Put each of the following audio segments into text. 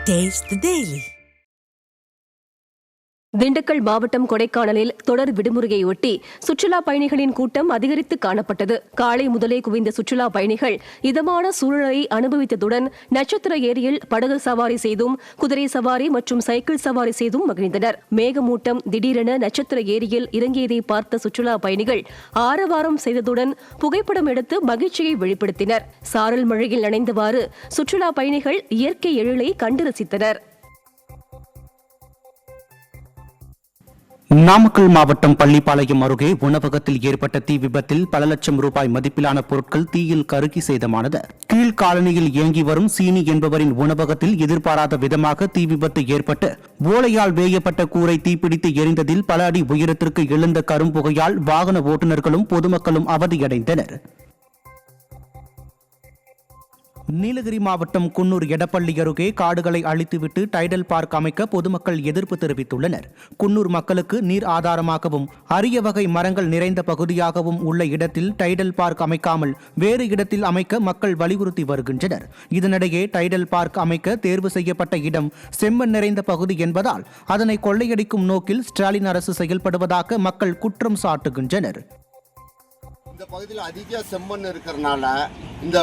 Taste the Daily. Dindigul மாவட்டம் கொடைக்கானலில் தொடர் விடுமுறையொட்டி சுற்றுலா பயணிகளின் கூட்டம் அதிகரித்து காணப்பட்டது. காலை முதலே குவிந்த சுற்றுலா பயணிகள் இதமான சூழலை அனுபவித்ததுடன் நட்சத்திர ஏரியில் படகு சவாரி செய்தும் குதிரை சவாரி மற்றும் சைக்கிள் சவாரி செய்தும் மகிழ்ந்தனர். மேகமூட்டம் திடீரென நட்சத்திர ஏரியில் இறங்கியதை பார்த்த சுற்றுலா பயணிகள் ஆரவாரம் செய்ததுடன் புகைப்படம் எடுத்து மகிழ்ச்சியை வெளிப்படுத்தினர். சாரல் மழையில் நனைந்தவாறு சுற்றுலா பயணிகள் இயற்கை எழிலை கண்டு ரசித்தனர். நாமக்கல் மாவட்டம் பள்ளிப்பாளையம் அருகே உணவகத்தில் ஏற்பட்ட தீ விபத்தில் பல லட்சம் ரூபாய் மதிப்பிலான பொருட்கள் தீயில் கருகி சேதமானது. கீழ்காலனியில் இயங்கி வரும் சீனி என்பவரின் உணவகத்தில் எதிர்பாராத விதமாக தீ விபத்து ஏற்பட்டு ஓலையால் வேயப்பட்ட கூரை தீப்பிடித்து எரிந்ததில் பல அடி உயரத்திற்கு எழுந்த கரும்புகையால் வாகன ஓட்டுநர்களும் பொதுமக்களும் அவதியடைந்தனர். நீலகிரி மாவட்டம் குன்னூர் எடப்பள்ளி அருகே காடுகளை அழித்துவிட்டு டைடல் பார்க் அமைக்க பொதுமக்கள் எதிர்ப்பு தெரிவித்துள்ளனர். குன்னூர் மக்களுக்கு நீர் ஆதாரமாகவும் அரிய வகை மரங்கள் நிறைந்த பகுதியாகவும் உள்ள இடத்தில் டைடல் பார்க் அமைக்காமல் வேறு இடத்தில் அமைக்க மக்கள் வலியுறுத்தி வருகின்றனர். இதனிடையே டைடல் பார்க் அமைக்க தேர்வு செய்யப்பட்ட இடம் செம்மண் நிறைந்த பகுதி என்பதால் அதனை கொள்ளையடிக்கும் நோக்கில் ஸ்டாலின் அரசு செயல்படுவதாக மக்கள் குற்றம் சாட்டுகின்றனர். இந்த பகுதியில் அதிக செம்மண் இருக்கிறனால இந்த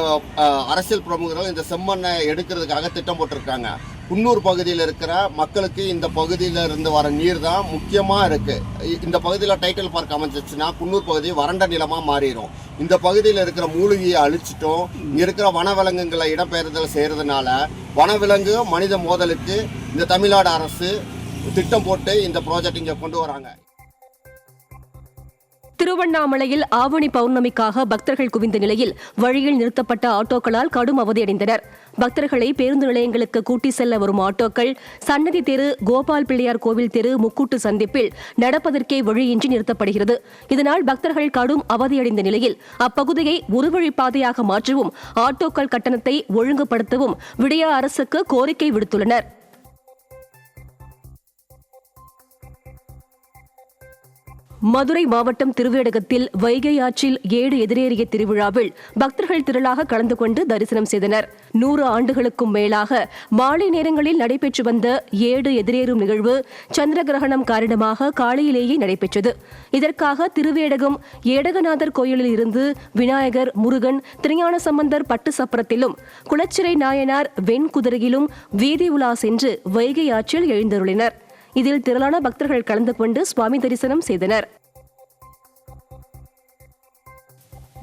அரசியல் பிரமுகர்கள் இந்த செம்மண்ணை எடுக்கிறதுக்காக திட்டம் போட்டிருக்காங்க. குன்னூர் பகுதியில் இருக்கிற மக்களுக்கு இந்த பகுதியில் இருந்து வர நீர் தான் முக்கியமாக இருக்குது. இந்த பகுதியில் டைட்டில் பார்க் அமைச்சிச்சுன்னா குன்னூர் பகுதி வறண்ட நிலமாக மாறிடும். இந்த பகுதியில் இருக்கிற மூலிகையை அழிச்சிட்டோம். இங்கே இருக்கிற வனவிலங்குகளை இடம்பெயர்தல் செய்கிறதுனால வனவிலங்கு மனித மோதலுக்கு இந்த தமிழ்நாடு அரசு திட்டம் போட்டு இந்த ப்ராஜெக்ட் இங்கே கொண்டு வராங்க. திருவண்ணாமலையில் ஆவணி பௌர்ணமிக்காக பக்தர்கள் குவிந்த நிலையில் வழியில் நிறுத்தப்பட்ட ஆட்டோக்களால் கடும் அவதியடைந்தனர். பக்தர்களை பேருந்து நிலையங்களுக்கு கூட்டி செல்ல வரும் ஆட்டோக்கள் சன்னதி தெரு, கோபால் பிள்ளையார் கோவில் தெரு, முக்கூட்டு சந்திப்பில் நடப்பதற்கே வழியின்றி நிறுத்தப்படுகிறது. இதனால் பக்தர்கள் கடும் அவதியடைந்த நிலையில் அப்பகுதியை ஒருவழிப்பாதையாக மாற்றவும் ஆட்டோக்கள் கட்டணத்தை ஒழுங்குபடுத்தவும் விடியா அரசுக்கு கோரிக்கை விடுத்துள்ளனர். மதுரை மாவட்டம் திருவேடகத்தில் வைகை ஆற்றில் ஏடு எதிரேறிய திருவிழாவில் பக்தர்கள் திரளாக கலந்து கொண்டு தரிசனம் செய்தனர். 100 ஆண்டுகளுக்கும் மேலாக மாலை நேரங்களில் நடைபெற்று வந்த ஏடு எதிரேறும் நிகழ்வு சந்திர கிரகணம் காரணமாக காலையிலேயே நடைபெற்றது. இதற்காக திருவேடகம் ஏடகநாதர் கோயிலில் இருந்து விநாயகர், முருகன், திருஞான சம்பந்தர் பட்டு சப்பரத்திலும் குளச்சிறை நாயனார் வெண்குதிரையிலும் வீதி உலா சென்று வைகை ஆற்றில் எழுந்தருளினர். இதில் திரளான பக்தர்கள் கலந்து கொண்டு சுவாமி தரிசனம் செய்தனர்.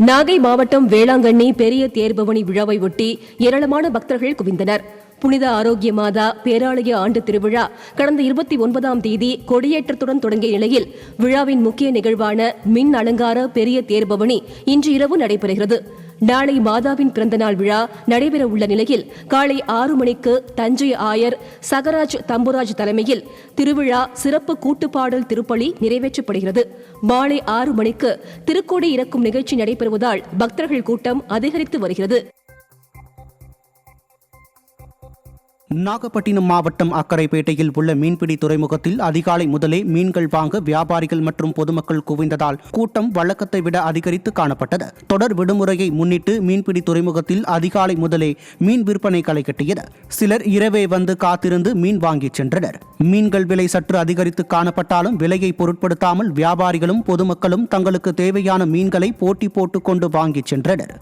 நாகை மாவட்டம் வேளாங்கண்ணி பெரிய தேர்பவனி விழாவை ஒட்டி ஏராளமான பக்தர்கள் குவிந்தனர். புனித ஆரோக்கிய மாதா பேராலய ஆண்டு திருவிழா கடந்த 29ஆம் தேதி கொடியேற்றத்துடன் தொடங்கிய நிலையில் விழாவின் முக்கிய நிகழ்வான மின் அலங்கார பெரிய தேர்பவனி இன்று இரவு நடைபெறுகிறது. நாளை மாதாவின் பிறந்தநாள் விழா நடைபெற உள்ள நிலையில் காலை 6 மணிக்கு தஞ்சை ஆயர் சகராஜ் தம்புராஜ் தலைமையில் திருவிழா சிறப்பு கூட்டுப்பாடல் திருப்பலி நிறைவேற்றப்படுகிறது. மாலை 6 மணிக்கு திருக்கோடி இறக்கும் நிகழ்ச்சி நடைபெறுவதால் பக்தர்கள் கூட்டம் அதிகரித்து வருகிறது. நாகப்பட்டினம் மாவட்டம் அக்கரைப்பேட்டையில் உள்ள மீன்பிடி துறைமுகத்தில் அதிகாலை முதலே மீன்கள் வாங்க வியாபாரிகள் மற்றும் பொதுமக்கள் குவிந்ததால் கூட்டம் வழக்கத்தை விட அதிகரித்து காணப்பட்டது. தொடர் விடுமுறையை முன்னிட்டு மீன்பிடி துறைமுகத்தில் அதிகாலை முதலே மீன் விற்பனை களை கட்டியது. சிலர் இரவே வந்து காத்திருந்து மீன் வாங்கிச் சென்றனர். மீன்கள் விலை சற்று அதிகரித்து காணப்பட்டாலும் விலையை பொருட்படுத்தாமல் வியாபாரிகளும் பொதுமக்களும் தங்களுக்கு தேவையான மீன்களை போட்டி போட்டுக் கொண்டு வாங்கிச் சென்றனர்.